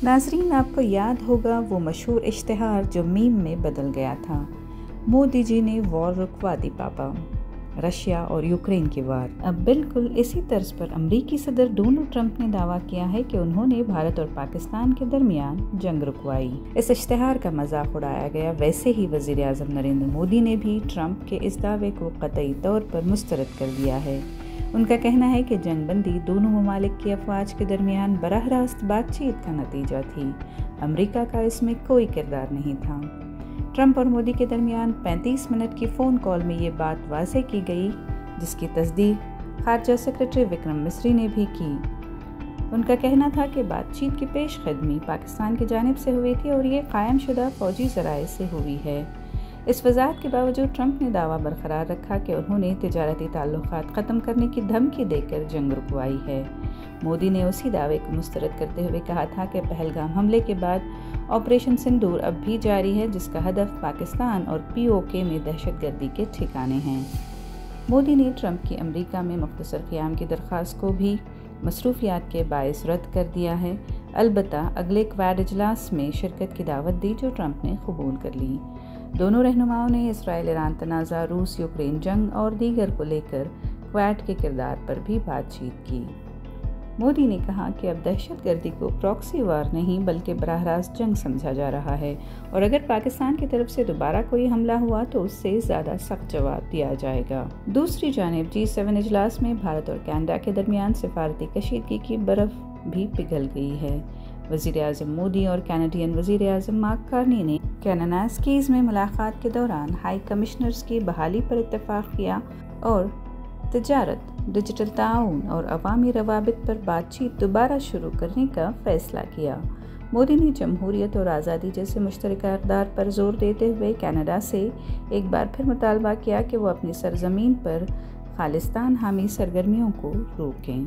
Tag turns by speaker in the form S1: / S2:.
S1: नाज़रीन, आपको याद होगा वो मशहूर इश्तिहार जो मीम में बदल गया था, मोदी जी ने वॉर रुकवा दी पापा, रशिया और यूक्रेन की वार। अब बिल्कुल इसी तर्ज पर अमरीकी सदर डोनाल्ड ट्रंप ने दावा किया है कि उन्होंने भारत और पाकिस्तान के दरमियान जंग रुकवाई। इस इश्तिहार का मजाक उड़ाया गया। वैसे ही वज़ीर आज़म नरेंद्र मोदी ने भी ट्रंप के इस दावे को कतई तौर पर मुस्तरद कर दिया है। उनका कहना है कि जंगबंदी दोनों ममालिक की अफवाज के दरमियान बराह रास्त बातचीत का नतीजा थी। अमरीका का इसमें कोई किरदार नहीं था। ट्रंप और मोदी के दरमियान 35 मिनट की फ़ोन कॉल में ये बात वाज़ेह की गई, जिसकी तस्दीक खारजा सेक्रेटरी विक्रम मिस्री ने भी की। उनका कहना था कि बातचीत की पेशकदमी पाकिस्तान की जानिब से हुई थी और ये कायम शुदा फ़ौजी ज़राए से हुई है। इस वज़ाहत के बावजूद ट्रंप ने दावा बरकरार रखा कि उन्होंने तिजारती ताल्लुकात ख़त्म करने की धमकी देकर जंग रुकवाई है। मोदी ने उसी दावे को मुस्तरद करते हुए कहा था कि पहलगाम हमले के बाद ऑपरेशन सिंदूर अब भी जारी है, जिसका हदफ पाकिस्तान और POK में दहशतगर्दी के ठिकाने हैं। मोदी ने ट्रंप की अमरीका में मुख्तसर क़याम की दरख्वास्त को भी मसरूफियात के बायस रद्द कर दिया है। अलबत्ता अगले क्वाड इजलास में शिरकत की दावत दी, जो ट्रंप ने कबूल कर ली। दोनों रहनुमाओं ने इसराइल ईरान तनाज़ा, रूस यूक्रेन जंग और दीगर को लेकर क्वाड के किरदार पर भी बातचीत की। मोदी ने कहा कि अब दहशतगर्दी को प्रॉक्सी वार नहीं बल्कि बराह रास्त जंग समझा जा रहा है और अगर पाकिस्तान की तरफ से दोबारा कोई हमला हुआ तो उससे ज़्यादा सख्त जवाब दिया जाएगा। दूसरी जानिब G7 इजलास में भारत और कनाडा के दरमियान सिफारती कशीदगी की बर्फ भी पिघल गई है। वज़ीर आज़म मोदी और कैनेडियन वज़ीर आज़म मार्क कार्नी ने कैनानास्कीज़ में मुलाकात के दौरान हाई कमिश्नर्स की बहाली पर इत्तफाक किया और तिजारत, डिजिटल ताउन और अवामी रवाबित पर बातचीत दोबारा शुरू करने का फैसला किया। मोदी ने जमहूरियत और आज़ादी जैसे मुश्तरका अक़दार पर जोर देते हुए कनाडा से एक बार फिर मुतालबा किया कि वो अपनी सरजमीन पर खालिस्तान हामी सरगर्मियों को रोकें।